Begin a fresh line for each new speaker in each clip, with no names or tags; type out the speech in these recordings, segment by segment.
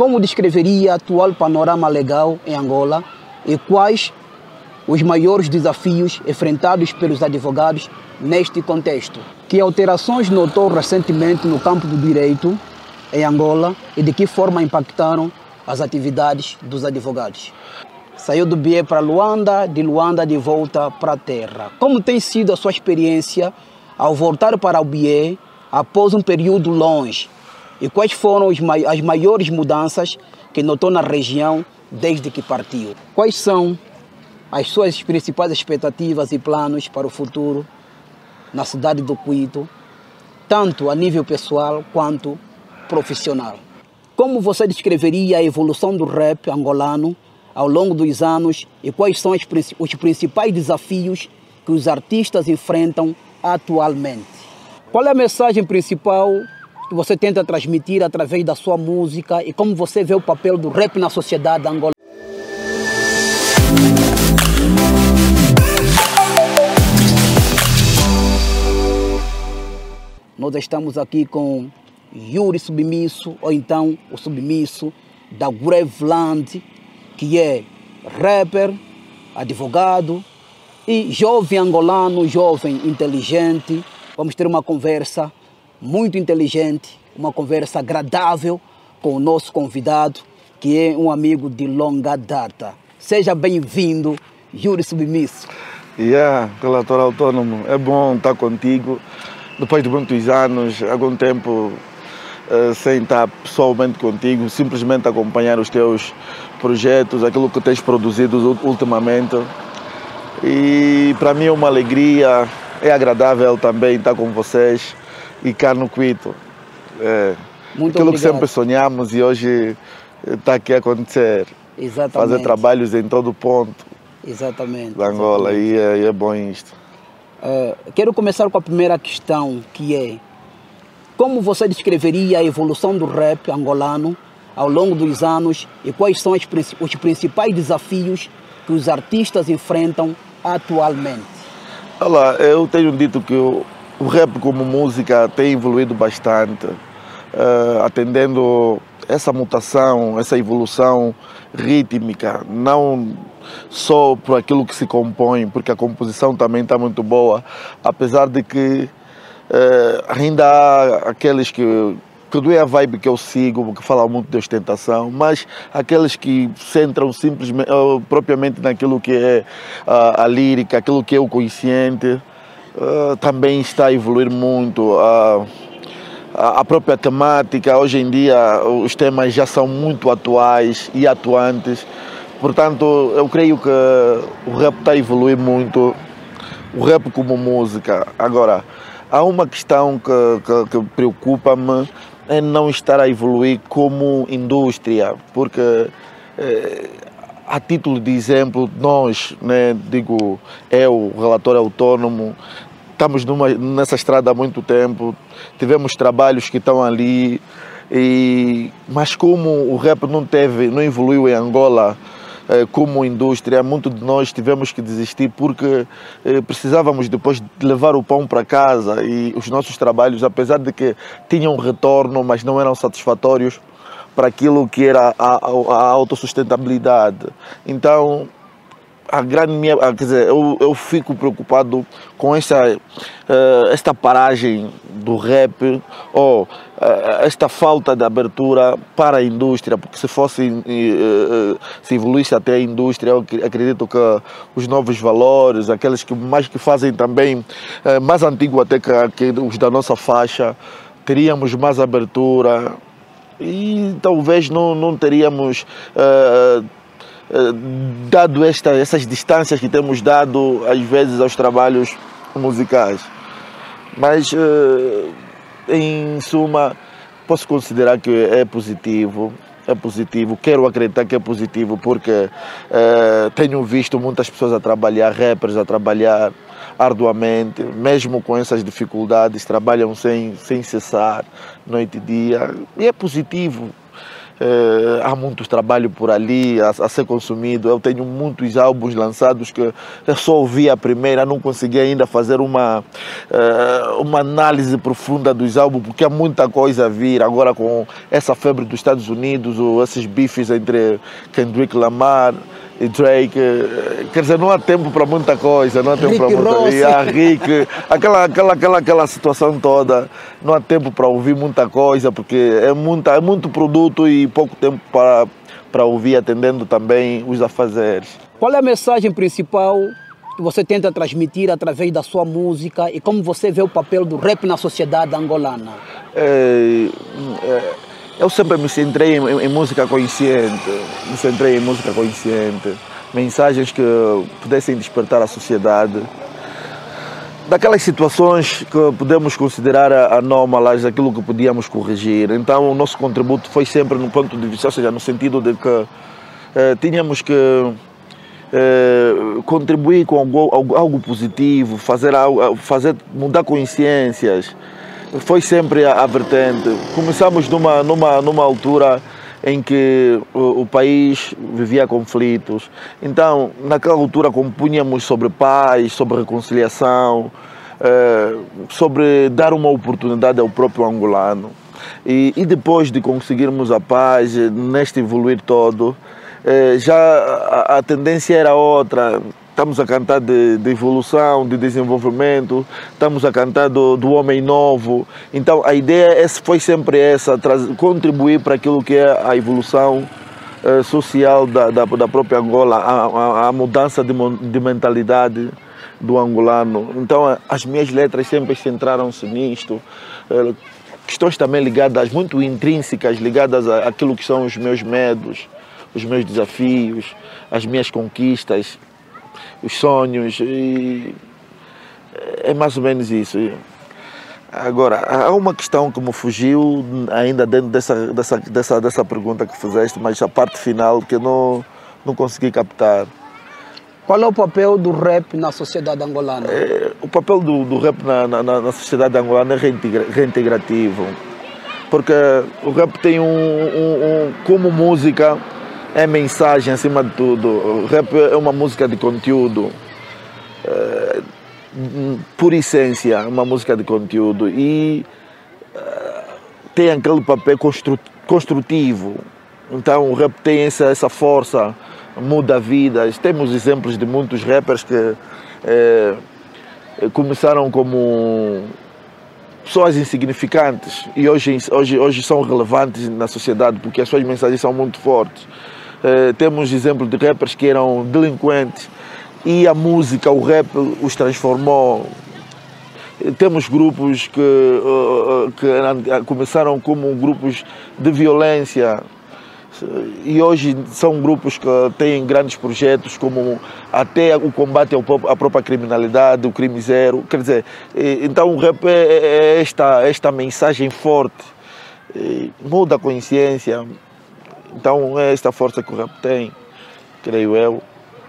como descreveria o atual panorama legal em Angola e quais os maiores desafios enfrentados pelos advogados neste contexto? Que alterações notou recentemente no campo do direito em Angola e de que forma impactaram as atividades dos advogados? Saiu do BIE para Luanda, de Luanda de volta para a terra. Como tem sido a sua experiência ao voltar para o BIE após um período longe? E quais foram as maiores mudanças que notou na região desde que partiu? Quais são as suas principais expectativas e planos para o futuro na cidade do Cuito, tanto a nível pessoal quanto profissional? Como você descreveria a evolução do rap angolano ao longo dos anos e quais são os principais desafios que os artistas enfrentam atualmente? Qual é a mensagem principal que você tenta transmitir através da sua música e como você vê o papel do rap na sociedade angolana? Nós estamos aqui com Yuri Submisso, ou então o Submisso da Graveland, que é rapper, advogado e jovem angolano, jovem inteligente. Vamos ter uma conversa muito inteligente, uma conversa agradável com o nosso convidado, que é um amigo de longa data. Seja bem-vindo, Yuri Submisso.
Relator autônomo, é bom estar contigo. Depois de muitos anos, algum tempo sem estar pessoalmente contigo, simplesmente acompanhar os teus projetos, aquilo que tens produzido ultimamente. E para mim é uma alegria, é agradável também estar com vocês e cá no Cuito.
Muito
aquilo
obrigado.
Que sempre sonhamos e hoje está aqui a acontecer.
Exatamente.
Fazer trabalhos em todo ponto.
Exatamente.
Da Angola,
exatamente.
E é bom isto.
Quero começar com a primeira questão, que é: como você descreveria a evolução do rap angolano ao longo dos anos e quais são os principais desafios que os artistas enfrentam atualmente?
Olha, eu tenho dito que o rap como música tem evoluído bastante, atendendo essa mutação, essa evolução rítmica, não só por aquilo que se compõe, porque a composição também está muito boa, apesar de que ainda há aqueles que não é a vibe que eu sigo, que falam muito de ostentação, mas aqueles que centram simplesmente, propriamente naquilo que é a lírica, aquilo que é o consciente, também está a evoluir muito. A própria temática, hoje em dia os temas já são muito atuais e atuantes, portanto eu creio que o rap está a evoluir muito, o rap como música. Agora, há uma questão que preocupa-me, é não estar a evoluir como indústria, porque a título de exemplo, nós, né, digo eu, relator autônomo, estamos nessa estrada há muito tempo, tivemos trabalhos que estão ali, mas como o rap não evoluiu em Angola como indústria, muitos de nós tivemos que desistir porque precisávamos depois de levar o pão para casa e os nossos trabalhos, apesar de que tinham retorno, mas não eram satisfatórios para aquilo que era a autossustentabilidade. Então, eu fico preocupado com esta paragem do rap ou esta falta de abertura para a indústria, porque se evoluísse até a indústria, eu acredito que os novos valores, aqueles que fazem também, mais antigo até que os da nossa faixa, teríamos mais abertura e talvez não teríamos dado essas distâncias que temos dado às vezes aos trabalhos musicais. Mas em suma, posso considerar que é positivo, quero acreditar que é positivo porque tenho visto muitas pessoas a trabalhar, rappers a trabalhar arduamente, mesmo com essas dificuldades, trabalham sem cessar, noite e dia, e é positivo. há muito trabalho por ali a ser consumido. Eu tenho muitos álbuns lançados que eu só ouvi a primeira, não consegui ainda fazer uma análise profunda dos álbuns, porque há muita coisa a vir agora com essa febre dos Estados Unidos, ou esses bifes entre Kendrick Lamar e Drake. Quer dizer, não há tempo para muita coisa, não há tempo para muita Rick, aquela situação toda, não há tempo para ouvir muita coisa, porque é muito produto e pouco tempo para ouvir, atendendo também os afazeres.
Qual é a mensagem principal que você tenta transmitir através da sua música e como você vê o papel do rap na sociedade angolana?
Eu sempre me centrei em música consciente, mensagens que pudessem despertar a sociedade daquelas situações que podemos considerar anómalas, aquilo que podíamos corrigir. Então o nosso contributo foi sempre no ponto de vista, ou seja, no sentido de que tínhamos que contribuir com algo positivo, fazer mudar consciências. Foi sempre a vertente. Começamos numa altura em que o país vivia conflitos. Então, naquela altura, compunhamos sobre paz, sobre reconciliação, sobre dar uma oportunidade ao próprio angolano. E depois de conseguirmos a paz, neste evoluir todo, já a tendência era outra. Estamos a cantar de evolução, de desenvolvimento, estamos a cantar do homem novo. Então a ideia foi sempre essa, contribuir para aquilo que é a evolução social da própria Angola, a mudança de mentalidade do angolano. Então as minhas letras sempre centraram-se nisto. Questões também ligadas, muito intrínsecas, ligadas àquilo que são os meus medos, os meus desafios, as minhas conquistas, os sonhos, e é mais ou menos isso. Agora, há uma questão que me fugiu ainda dentro dessa pergunta que fizeste, mas a parte final que eu não consegui captar.
Qual é o papel do rap na sociedade angolana?
O papel do rap na sociedade angolana é reintegrativo, porque o rap tem como música, é mensagem acima de tudo. O rap é uma música de conteúdo, por essência, uma música de conteúdo, e tem aquele papel construtivo. Então o rap tem essa força, muda vidas. Temos exemplos de muitos rappers que começaram como pessoas insignificantes e hoje são relevantes na sociedade porque as suas mensagens são muito fortes. Temos exemplos de rappers que eram delinquentes e a música, o rap, os transformou. Temos grupos que começaram como grupos de violência e hoje são grupos que têm grandes projetos, como até o combate à própria criminalidade, o crime zero. Quer dizer, então o rap é esta mensagem forte, muda a consciência. Então é esta força que o rap tem, creio eu.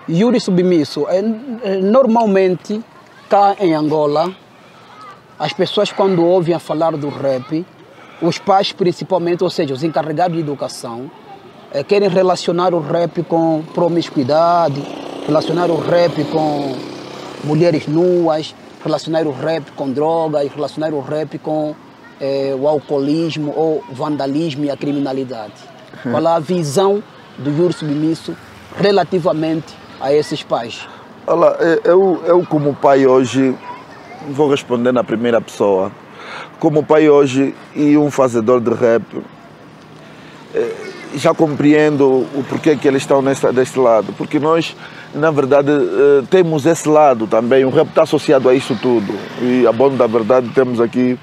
Yuri Submisso, normalmente cá em Angola, as pessoas quando ouvem a falar do rap, os pais principalmente, ou seja, os encarregados de educação, querem relacionar o rap com promiscuidade, relacionar o rap com mulheres nuas, relacionar o rap com drogas, relacionar o rap com o alcoolismo ou vandalismo e a criminalidade. Qual é a visão do Yuri Submisso relativamente a esses pais?
Olha, eu como pai hoje, vou responder na primeira pessoa. Como pai hoje e um fazedor de rap, já compreendo o porquê que eles estão deste lado. Porque nós, na verdade, temos esse lado também. O rap está associado a isso tudo. E a bom da verdade temos aqui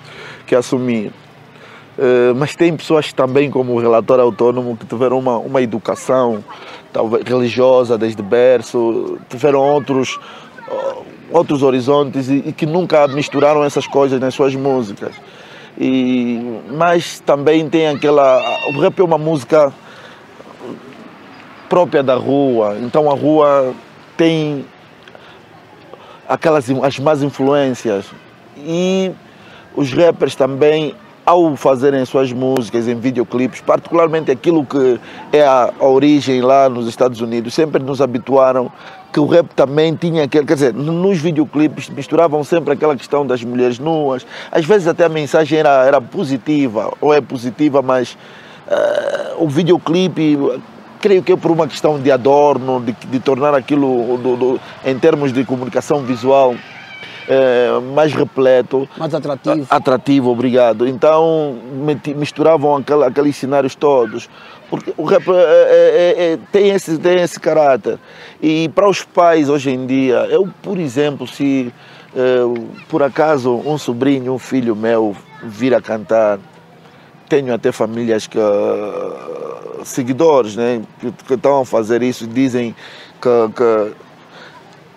que assumir. Mas tem pessoas também, como o relator autônomo, que tiveram uma educação talvez religiosa desde berço, tiveram outros horizontes e que nunca misturaram essas coisas nas suas músicas. Mas também tem o rap é uma música própria da rua, então a rua tem as más influências e os rappers também ao fazerem suas músicas em videoclipes, particularmente aquilo que é a origem lá nos Estados Unidos, sempre nos habituaram que o rap também tinha aquele, quer dizer, nos videoclipes misturavam sempre aquela questão das mulheres nuas, às vezes até a mensagem era positiva, ou é positiva, mas o videoclipe, creio que é por uma questão de adorno, de tornar aquilo, em termos de comunicação visual, mais repleto.
Mais atrativo.
Atrativo, obrigado. Então misturavam aqueles cenários todos. Porque o rap tem esse caráter. E para os pais hoje em dia, eu, por exemplo, se por acaso um sobrinho, um filho meu vir a cantar, tenho até famílias seguidores, né, que estão a fazer isso, dizem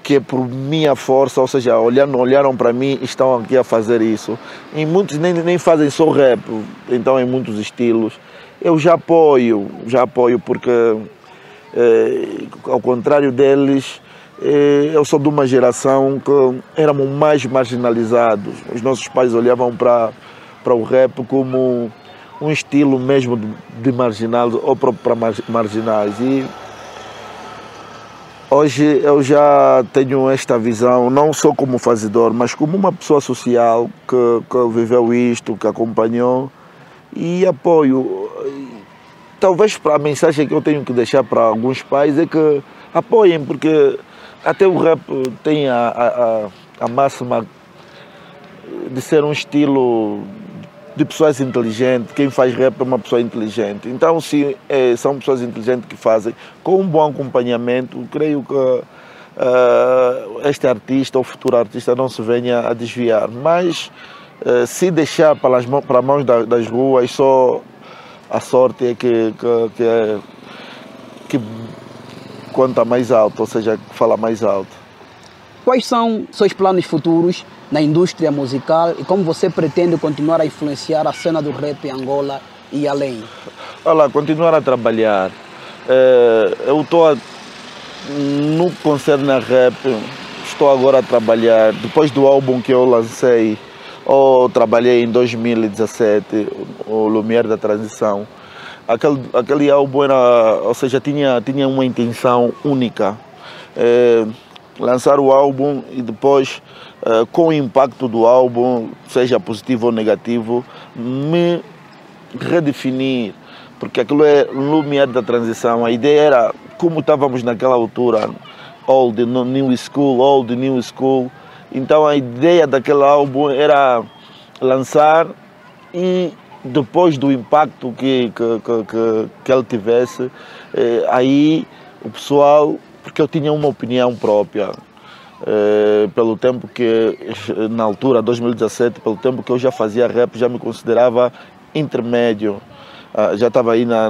que é por minha força, ou seja, olharam para mim e estão aqui a fazer isso. E muitos nem fazem só rap, então em muitos estilos. Eu já apoio porque, ao contrário deles, eu sou de uma geração que éramos mais marginalizados. Os nossos pais olhavam para o rap como um estilo mesmo de marginal ou para marginais. E hoje eu já tenho esta visão, não só como fazedor, mas como uma pessoa social que viveu isto, que acompanhou, e apoio. Talvez a mensagem que eu tenho que deixar para alguns pais é que apoiem, porque até o rap tem a máxima de ser um estilo de pessoas inteligentes. Quem faz rap é uma pessoa inteligente. Então, se são pessoas inteligentes que fazem, com um bom acompanhamento, creio que este artista ou futuro artista não se venha a desviar. Mas, se deixar para as mãos das ruas, só a sorte é que conta mais alto, ou seja, que fala mais alto.
Quais são seus planos futuros na indústria musical e como você pretende continuar a influenciar a cena do rap em Angola e além?
Olha, continuar a trabalhar. Eu estou no que concerne a rap, estou agora a trabalhar, depois do álbum que eu lancei, ou trabalhei em 2017, o Lumière da Transição. Aquele álbum era, ou seja, tinha uma intenção única. Lançar o álbum e depois, com o impacto do álbum, seja positivo ou negativo, me redefinir, porque aquilo é Lumière da Transição. A ideia era, como estávamos naquela altura, old, new school, então a ideia daquele álbum era lançar e depois do impacto que ele tivesse, aí o pessoal, porque eu tinha uma opinião própria, pelo tempo que, na altura, 2017, pelo tempo que eu já fazia rap, já me considerava intermédio. Já estava aí na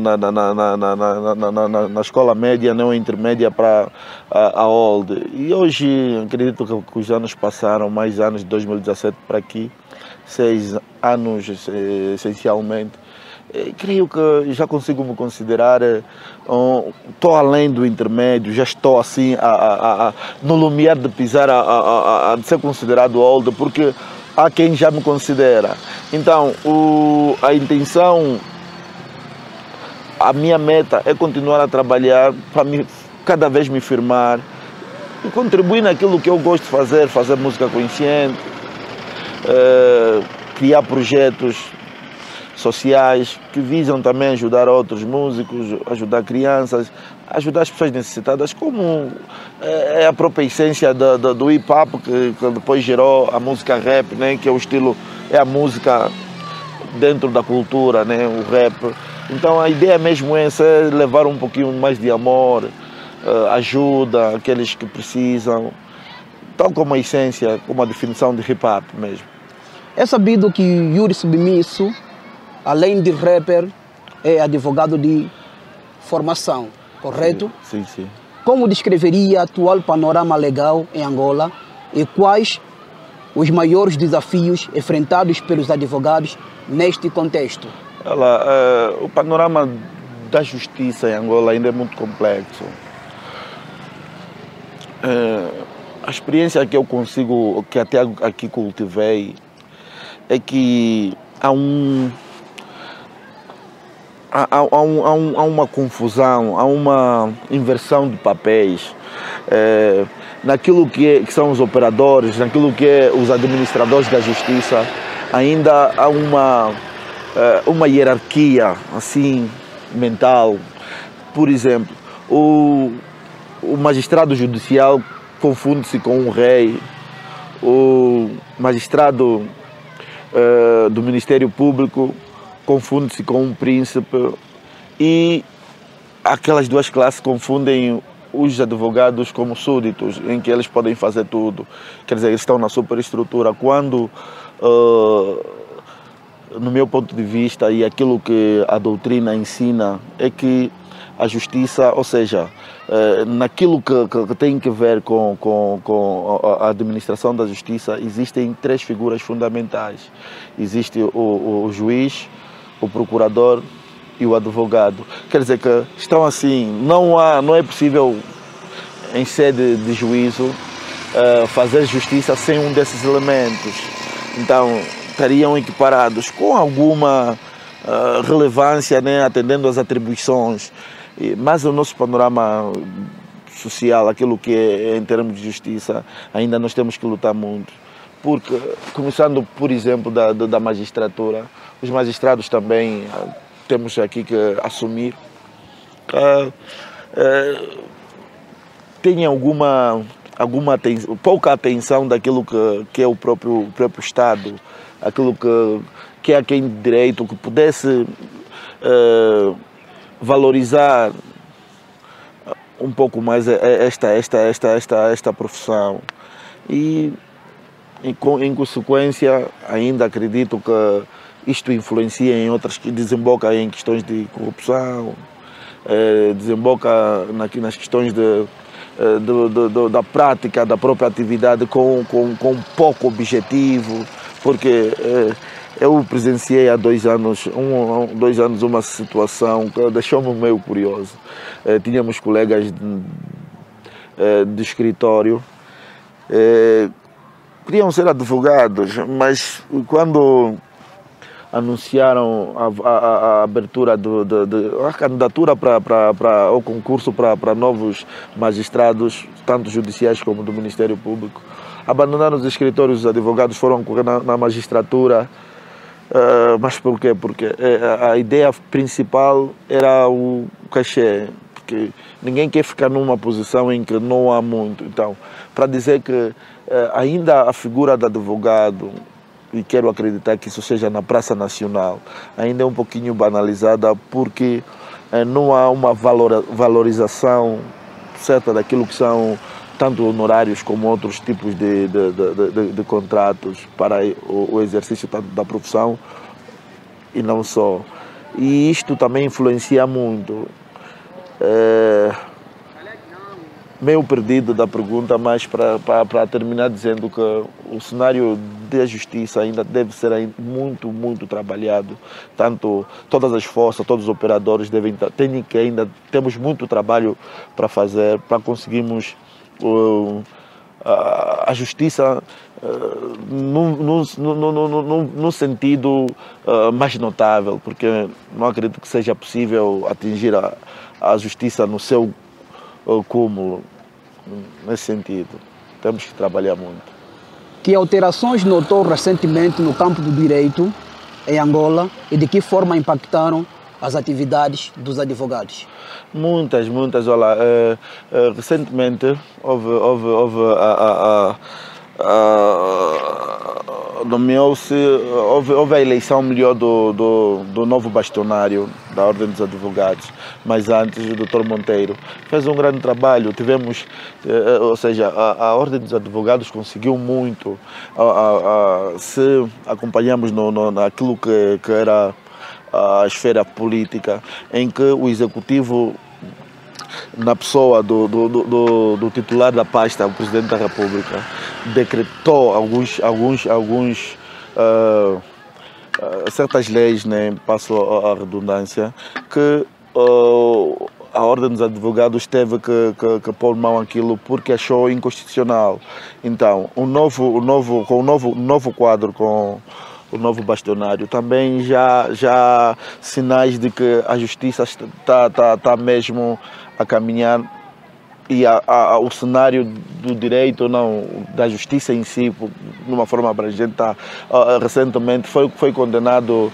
escola média, não intermédia para a old. E hoje, acredito que os anos passaram, mais anos de 2017 para aqui, 6 anos essencialmente. Creio que já consigo me considerar, estou além do intermédio, já estou assim no lumiar de pisar, de ser considerado old, porque há quem já me considera. Então, a intenção, a minha meta é continuar a trabalhar para cada vez me firmar e contribuir naquilo que eu gosto de fazer música consciente, criar projetos sociais que visam também ajudar outros músicos, ajudar crianças, ajudar as pessoas necessitadas, como é a própria essência do hip-hop que depois gerou a música rap, né, que é o estilo, é a música dentro da cultura, né, o rap. Então a ideia mesmo é levar um pouquinho mais de amor, ajuda àqueles que precisam, tal como a essência, como a definição de hip-hop mesmo.
É sabido que Yuri Submisso, além de rapper, é advogado de formação, correto?
Sim, sim.
Como descreveria o atual panorama legal em Angola e quais os maiores desafios enfrentados pelos advogados neste contexto?
O panorama da justiça em Angola ainda é muito complexo. A experiência que eu consigo, que até aqui cultivei, é que há uma confusão, há uma inversão de papéis naquilo que são os operadores, naquilo que é os administradores da justiça. Ainda há uma hierarquia assim mental. Por exemplo, o magistrado judicial confunde-se com um rei, o magistrado do Ministério Público confunde-se com um príncipe, e aquelas duas classes confundem os advogados como súditos, em que eles podem fazer tudo. Quer dizer, eles estão na superestrutura, quando, no meu ponto de vista, e aquilo que a doutrina ensina, é que a justiça, ou seja, naquilo que tem que ver com a administração da justiça, existem três figuras fundamentais. Existe o juiz, o procurador e o advogado. Quer dizer que estão assim, não é possível em sede de juízo fazer justiça sem um desses elementos. Então estariam equiparados com alguma relevância, né, atendendo às atribuições. Mas o nosso panorama social, aquilo que é em termos de justiça, ainda nós temos que lutar muito. Porque, começando, por exemplo, da magistratura, os magistrados também temos aqui que assumir têm pouca atenção daquilo que é o próprio Estado, aquilo que é quem de direito, que pudesse valorizar um pouco mais esta profissão. E em consequência, ainda acredito que isto influencia em outras, que desemboca em questões de corrupção, desemboca nas questões da prática da própria atividade com pouco objetivo, porque eu presenciei há 2 anos, uma situação que deixou-me meio curioso. Tínhamos colegas de escritório, queriam ser advogados, mas quando anunciaram a abertura a candidatura para o concurso para novos magistrados, tanto judiciais como do Ministério Público, abandonaram os escritórios, os advogados foram correr na magistratura. Mas por quê? Porque a ideia principal era o cachê, porque ninguém quer ficar numa posição em que não há muito. Então, para dizer que ainda a figura do advogado, e quero acreditar que isso seja na Praça Nacional, ainda é um pouquinho banalizada, porque não há uma valorização certa daquilo que são tanto honorários como outros tipos de contratos para o exercício da profissão, e não só. E isto também influencia muito. Meio perdido da pergunta, mas para terminar dizendo que o cenário da justiça ainda deve ser muito, muito trabalhado. Tanto todas as forças, todos os operadores temos muito trabalho para fazer, para conseguirmos a justiça num sentido mais notável, porque não acredito que seja possível atingir a justiça no seu cúmulo. Nesse sentido, temos que trabalhar muito.
Que alterações notou recentemente no campo do direito em Angola e de que forma impactaram as atividades dos advogados?
Muitas. Olha, recentemente houve a eleição melhor do novo bastonário da Ordem dos Advogados, mas antes o Dr. Monteiro fez um grande trabalho. Tivemos, ou seja, a Ordem dos Advogados conseguiu muito, se acompanhamos naquilo que era a esfera política, em que o Executivo, na pessoa do titular da pasta, o Presidente da República, decretou certas leis, né, passo a redundância, que a Ordem dos Advogados teve que pôr mão àquilo porque achou inconstitucional. Então, com o novo quadro, com o novo bastionário. Também já sinais de que a justiça está mesmo a caminhar e o cenário do direito, não, da justiça em si, de uma forma abrangente, recentemente foi condenado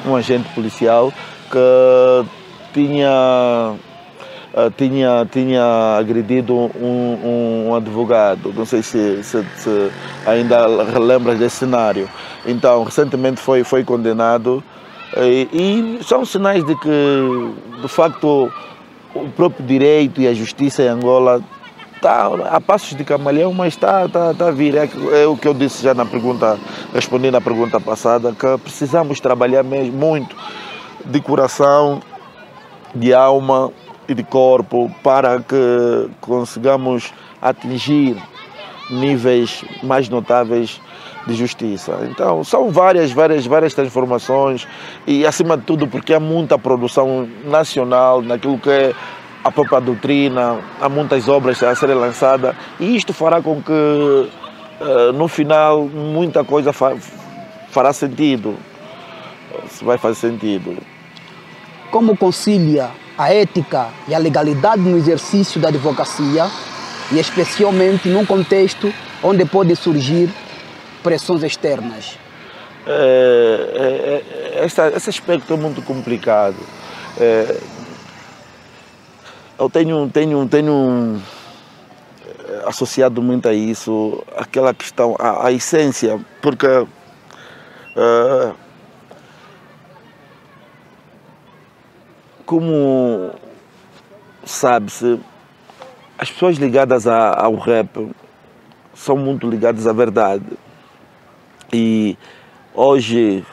um agente policial que tinha agredido um advogado. Não sei se ainda relembras desse cenário. Então, recentemente foi condenado. E são sinais de que, de facto, o próprio direito e a justiça em Angola está a passos de camaleão, mas está a vir. É o que eu disse já respondi na pergunta passada, que precisamos trabalhar mesmo muito de coração, de alma e de corpo para que consigamos atingir níveis mais notáveis de justiça. Então, são várias transformações e, acima de tudo, porque há muita produção nacional naquilo que é a própria doutrina, há muitas obras a serem lançadas e isto fará com que, no final, muita coisa fará sentido, vai fazer sentido.
Como concilia a ética e a legalidade no exercício da advocacia e especialmente num contexto onde podem surgir pressões externas?
Esse aspecto é muito complicado. Eu tenho associado muito a isso, aquela questão, a essência, porque como sabe-se, as pessoas ligadas ao rap são muito ligadas à verdade. E hoje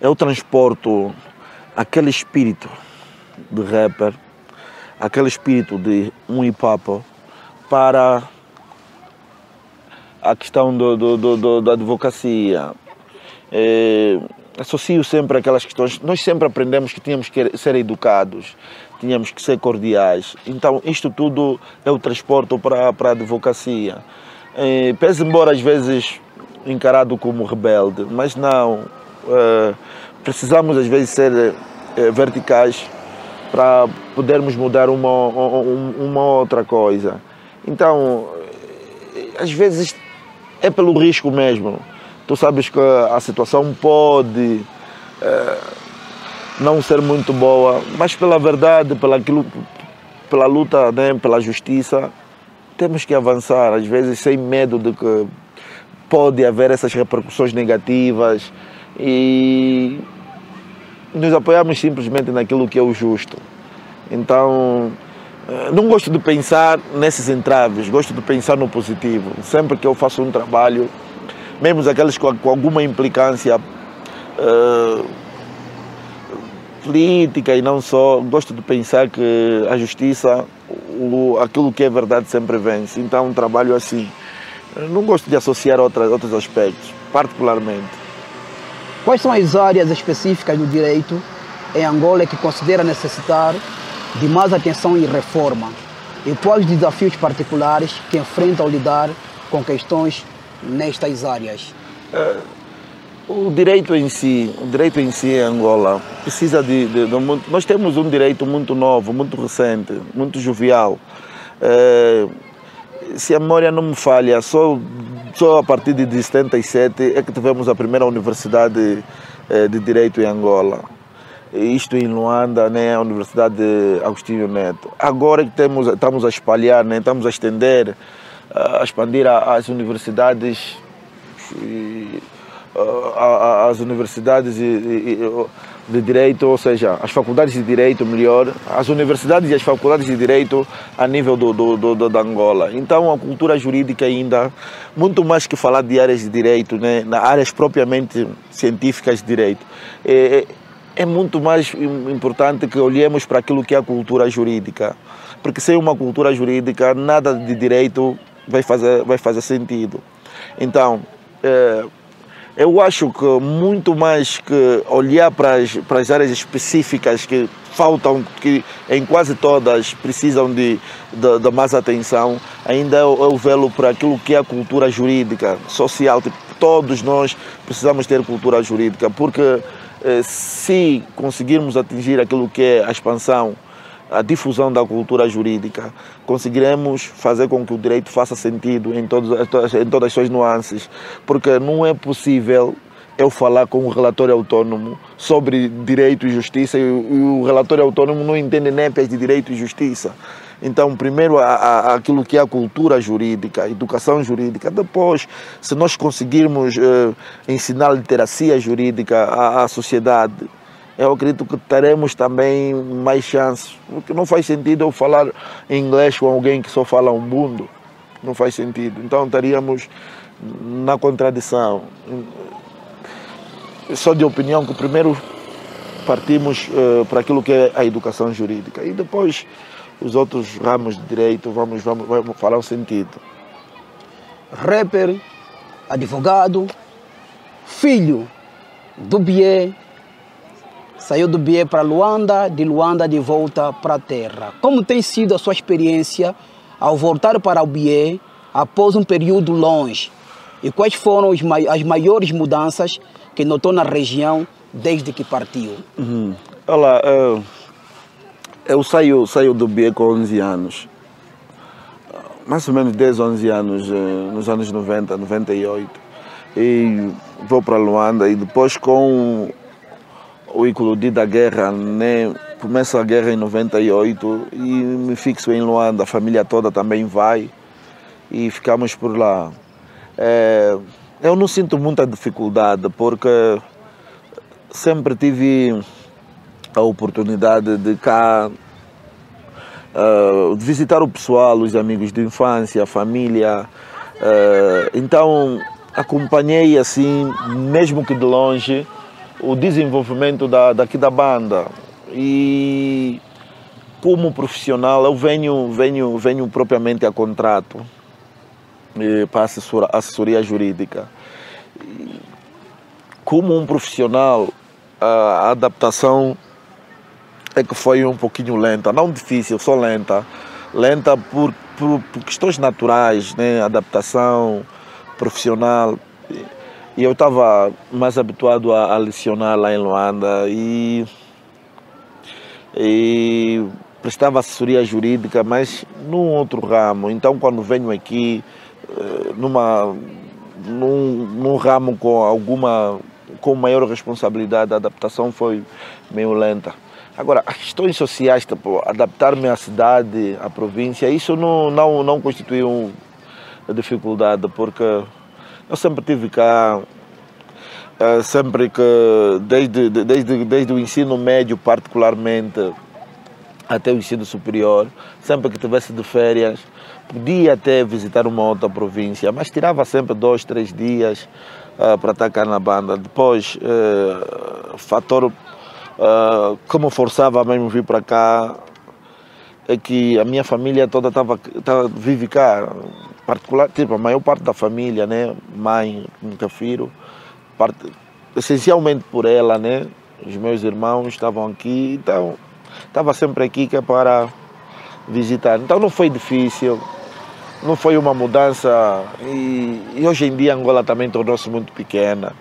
eu transporto aquele espírito de rapper, aquele espírito de um hip-hop para a questão da advocacia. Associo sempre aquelas questões. Nós sempre aprendemos que tínhamos que ser educados, tínhamos que ser cordiais. Então isto tudo eu transporto para a advocacia. Pese embora às vezes encarado como rebelde, mas não, precisamos às vezes ser verticais para podermos mudar uma outra coisa. Então, às vezes é pelo risco mesmo. Tu sabes que a situação pode não ser muito boa, mas pela verdade, pela luta, né, pela justiça, temos que avançar, às vezes sem medo de que pode haver essas repercussões negativas e nos apoiamos simplesmente naquilo que é o justo. Então, não gosto de pensar nesses entraves, gosto de pensar no positivo. Sempre que eu faço um trabalho, mesmo aqueles com alguma implicância política e não só, gosto de pensar que a justiça, aquilo que é verdade sempre vence. Então, trabalho assim. Não gosto de associar outros aspectos, particularmente.
Quais são as áreas específicas do direito em Angola que considera necessitar de mais atenção e reforma? E quais desafios particulares que enfrentam ao lidar com questões nestas áreas?
O direito em si em Angola precisa nós temos um direito muito novo, muito recente, muito jovial. Se a memória não me falha, só a partir de 77 é que tivemos a primeira universidade de Direito em Angola. Isto em Luanda, né, a Universidade de Agostinho Neto. Agora que estamos a espalhar, né, estamos a estender, a expandir as universidades, as universidades de Direito, ou seja, as faculdades de Direito, melhor, as universidades e as faculdades de Direito a nível da Angola. Então a cultura jurídica ainda, muito mais que falar de áreas de Direito, né, nas áreas propriamente científicas de Direito, é muito mais importante que olhemos para aquilo que é a cultura jurídica, porque sem uma cultura jurídica nada de Direito vai fazer sentido. Então, Eu acho que muito mais que olhar para as áreas específicas que faltam, que em quase todas precisam de mais atenção, ainda eu velo para aquilo que é a cultura jurídica, social. Tipo, todos nós precisamos ter cultura jurídica, porque se conseguirmos atingir aquilo que é a expansão, a difusão da cultura jurídica, conseguiremos fazer com que o direito faça sentido em todas as suas nuances, porque não é possível eu falar com o relatório autônomo sobre direito e justiça e o relatório autônomo não entende népias de direito e justiça. Então, primeiro, aquilo que é a cultura jurídica, a educação jurídica. Depois, se nós conseguirmos ensinar literacia jurídica à sociedade, eu acredito que teremos também mais chances. Porque não faz sentido eu falar em inglês com alguém que só fala umbundo. Não faz sentido. Então, estaríamos na contradição. Sou de opinião que primeiro partimos para aquilo que é a educação jurídica e depois os outros ramos de direito vamos falar o sentido.
Rapper, advogado, filho do Bié, saiu do Bié para Luanda, de Luanda de volta para a terra. Como tem sido a sua experiência ao voltar para o Bié após um período longe? E quais foram as maiores mudanças que notou na região desde que partiu?
Olha, eu saio do Bié com 11 anos. Mais ou menos 10, 11 anos, nos anos 90, 98. E vou para Luanda e depois com o eclodir da guerra, né? Começa a guerra em 98 e me fixo em Luanda. A família toda também vai e ficamos por lá. Eu não sinto muita dificuldade porque sempre tive a oportunidade de cá de visitar o pessoal, os amigos de infância, a família. Então acompanhei assim, mesmo que de longe, o desenvolvimento daqui da banda. E como profissional eu venho propriamente a contrato para assessoria jurídica. Como um profissional, a adaptação é que foi um pouquinho lenta, não difícil, só lenta. Lenta por questões naturais, né? Adaptação profissional. E eu estava mais habituado a lecionar lá em Luanda e prestava assessoria jurídica, mas num outro ramo. Então, quando venho aqui, num ramo com maior responsabilidade, a adaptação foi meio lenta. Agora, as questões sociais, tipo, adaptar-me à cidade, à província, isso não constituiu dificuldade, porque eu sempre tive cá, sempre que, desde o ensino médio particularmente, até o ensino superior, sempre que tivesse de férias, podia até visitar uma outra província, mas tirava sempre 2, 3 dias para estar cá na banda. Depois, fator que me forçava mesmo vir para cá é que a minha família toda vive cá, particular, tipo, a maior parte da família, né, mãe, me refiro, essencialmente por ela, né, os meus irmãos estavam aqui, então estava sempre aqui que é para visitar. Então não foi difícil, não foi uma mudança e hoje em dia Angola também tornou-se muito pequena.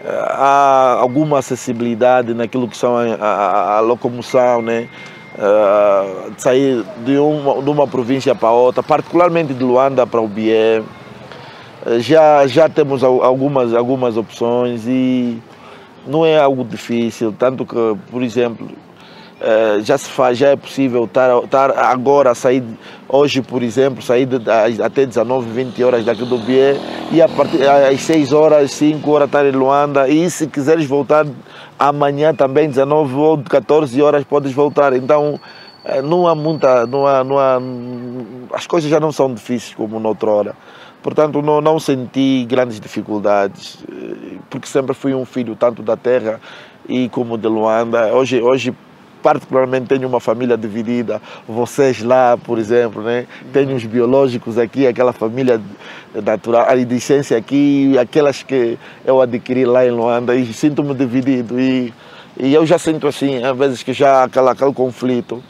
Há alguma acessibilidade naquilo que são a locomoção, né? De sair de uma província para outra, particularmente de Luanda para o Bié. Já temos algumas opções e não é algo difícil, tanto que, por exemplo, já é possível estar agora, sair hoje, por exemplo, sair até 19, 20 horas daqui do Bié e a partir às 6 horas, 5 horas estar em Luanda, e se quiseres voltar amanhã também, 19 ou 14 horas podes voltar. Então as coisas já não são difíceis como noutrora. Portanto, não senti grandes dificuldades, porque sempre fui um filho tanto da terra e como de Luanda. Hoje particularmente tenho uma família dividida, vocês lá, por exemplo, né? Tenho os biológicos aqui, aquela família natural, a iridescência aqui, aquelas que eu adquiri lá em Luanda, e sinto-me dividido. E eu já sinto assim, às vezes que já há aquele conflito,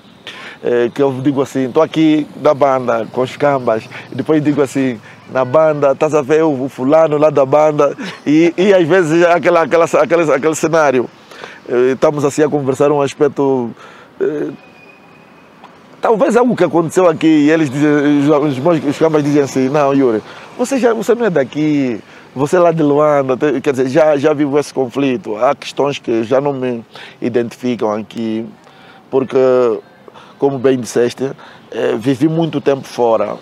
que eu digo assim, estou aqui na banda com os cambas, e depois digo assim, na banda, estás a ver o fulano lá da banda, e às vezes aquele cenário. Estamos assim a conversar um aspecto, talvez algo que aconteceu aqui, e eles dizem, os cambas dizem assim, não, Yuri, você não é daqui, você é lá de Luanda, quer dizer, já vivo esse conflito. Há questões que já não me identificam aqui, porque, como bem disseste, vivi muito tempo fora,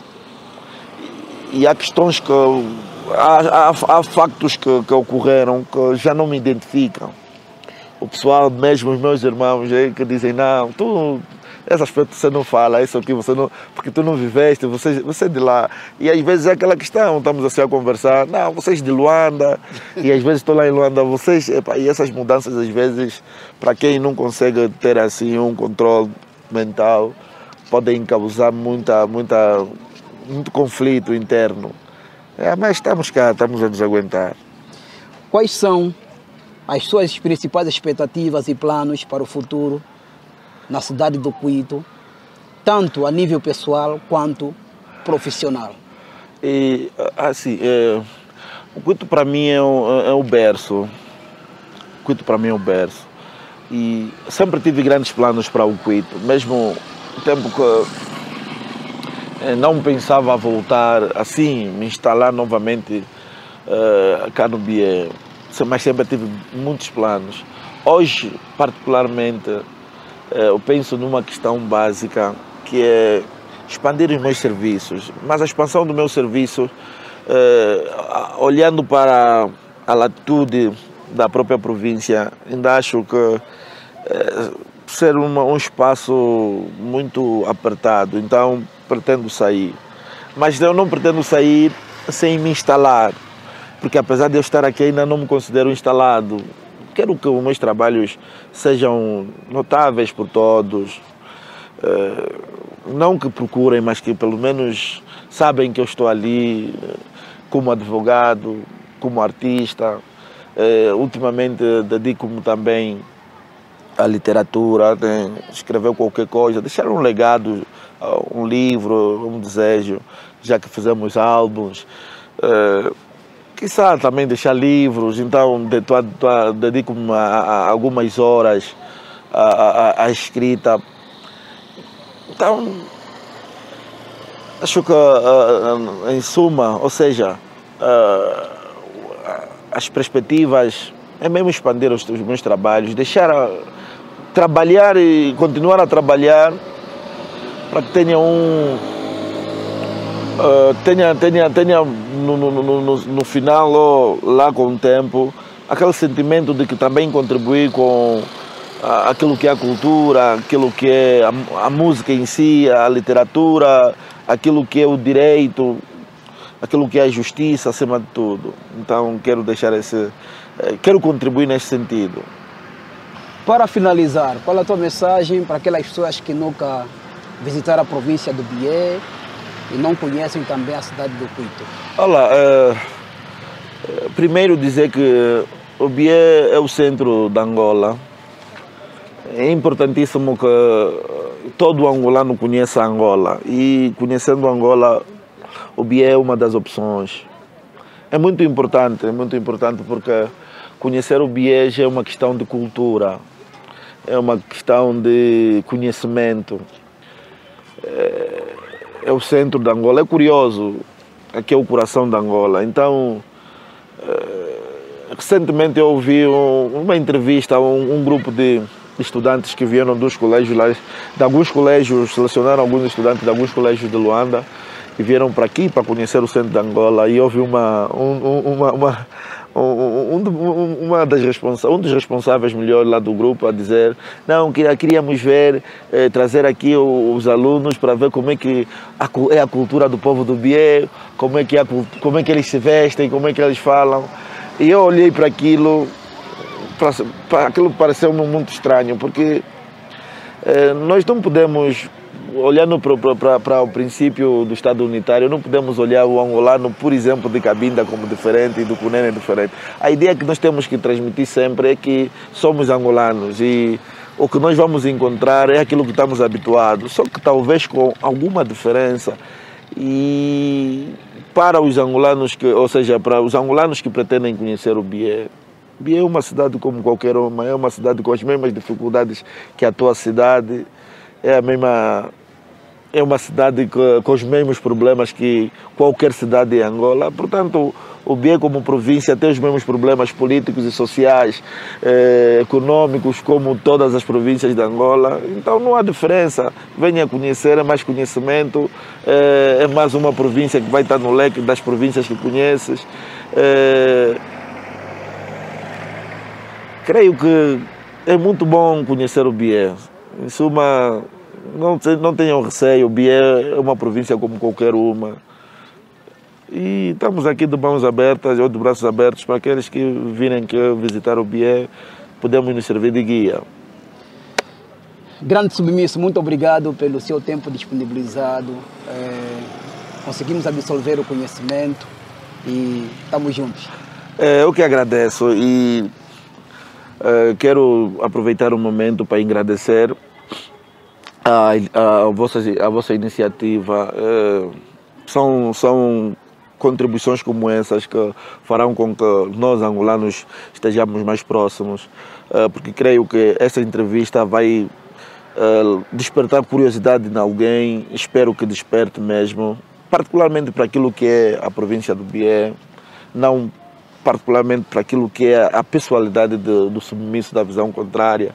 e há questões que, há factos que ocorreram que já não me identificam. O pessoal, mesmo os meus irmãos, que dizem, não, esse aspecto você não fala, isso aqui você não, porque tu não viveste, você é de lá. E às vezes é aquela questão, estamos assim a conversar, não, vocês de Luanda, e às vezes estou lá em Luanda, vocês, e essas mudanças às vezes, para quem não consegue ter assim um controle mental, podem causar muito conflito interno. Mas estamos cá, estamos a nos aguentar.
Quais são as suas principais expectativas e planos para o futuro na cidade do Cuito, tanto a nível pessoal quanto profissional?
E, assim, o Cuito para mim é o berço. O Cuito para mim é o berço. E sempre tive grandes planos para o Cuito, mesmo o tempo que não pensava voltar assim, me instalar novamente cá no BIE. Mas sempre tive muitos planos. Hoje, particularmente, eu penso numa questão básica, que é expandir os meus serviços. Mas a expansão do meu serviço, olhando para a latitude da própria província, ainda acho que ser um espaço muito apertado. Então, pretendo sair. Mas eu não pretendo sair sem me instalar, porque apesar de eu estar aqui ainda não me considero instalado. Quero que os meus trabalhos sejam notáveis por todos, não que procurem, mas que pelo menos sabem que eu estou ali como advogado, como artista. Ultimamente dedico-me também à literatura, escrever qualquer coisa, deixar um legado, um livro, um desejo, já que fizemos álbuns. Quizá também deixar livros, então dedico-me a algumas horas à escrita. Então, acho que, em suma, ou seja, as perspectivas é mesmo expandir os meus trabalhos, deixar trabalhar e continuar a trabalhar para que tenha no final, ou lá com o tempo, aquele sentimento de que também contribui com aquilo que é a cultura, aquilo que é a música em si, a literatura, aquilo que é o direito, aquilo que é a justiça, acima de tudo. Então quero deixar quero contribuir nesse sentido.
Para finalizar, qual é a tua mensagem para aquelas pessoas que nunca visitaram a província do BIE e não conhecem também a cidade do Cuito?
Olha, primeiro dizer que o BIE é o centro da Angola. É importantíssimo que todo angolano conheça a Angola, e conhecendo a Angola, o BIE é uma das opções. É muito importante porque conhecer o BIE já é uma questão de cultura, é uma questão de conhecimento. É o centro da Angola, é curioso, aqui é o coração da Angola. Então, recentemente eu ouvi uma entrevista a um grupo de estudantes que vieram dos colégios lá, de alguns colégios, selecionaram alguns estudantes de alguns colégios de Luanda e vieram para aqui para conhecer o centro da Angola, e houve um dos responsáveis melhor lá do grupo a dizer: não, queríamos ver, trazer aqui os alunos para ver como é que é a cultura do povo do BIE, como é que eles se vestem, como é que eles falam. E eu olhei para aquilo, aquilo pareceu-me muito estranho, porque Nós não podemos, olhando para o princípio do Estado unitário, não podemos olhar o angolano, por exemplo, de Cabinda como diferente e do Cunene diferente. A ideia que nós temos que transmitir sempre é que somos angolanos e o que nós vamos encontrar é aquilo que estamos habituados, só que talvez com alguma diferença. E para os angolanos, ou seja, para os angolanos que pretendem conhecer o Bié, Bié é uma cidade como qualquer uma, é uma cidade com as mesmas dificuldades que a tua cidade, é uma cidade com os mesmos problemas que qualquer cidade em Angola. Portanto, o Bié como província tem os mesmos problemas políticos e sociais, econômicos, como todas as províncias de Angola. Então não há diferença. Venha conhecer, é mais conhecimento, é mais uma província que vai estar no leque das províncias que conheces. Creio que é muito bom conhecer o Bié. Em suma, não tenham receio, o Bié é uma província como qualquer uma. E estamos aqui de mãos abertas ou de braços abertos para aqueles que virem visitar o Bié, podemos nos servir de guia.
Grande Submisso, muito obrigado pelo seu tempo disponibilizado. Conseguimos absorver o conhecimento e estamos juntos.
Eu que agradeço e quero aproveitar o momento para agradecer a vossa iniciativa. São contribuições como essas que farão com que nós, angolanos, estejamos mais próximos, porque creio que essa entrevista vai despertar curiosidade em alguém, espero que desperte mesmo, particularmente para aquilo que é a província do Bié, não particularmente para aquilo que é a pessoalidade do Submisso da Visão Contrária,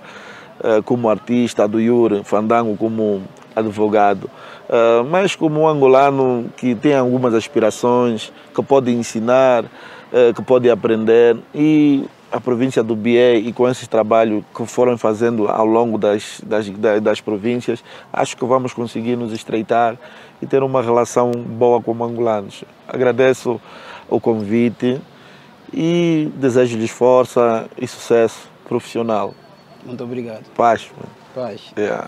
como artista, do Yuri Fandango como advogado, mas como um angolano que tem algumas aspirações, que pode ensinar, que pode aprender, e a província do Bié, e com esses trabalhos que foram fazendo ao longo das províncias, acho que vamos conseguir nos estreitar e ter uma relação boa como angolanos. Agradeço o convite e desejo-lhes força e sucesso profissional.
Muito obrigado.
Paz.
Paz.
Yeah.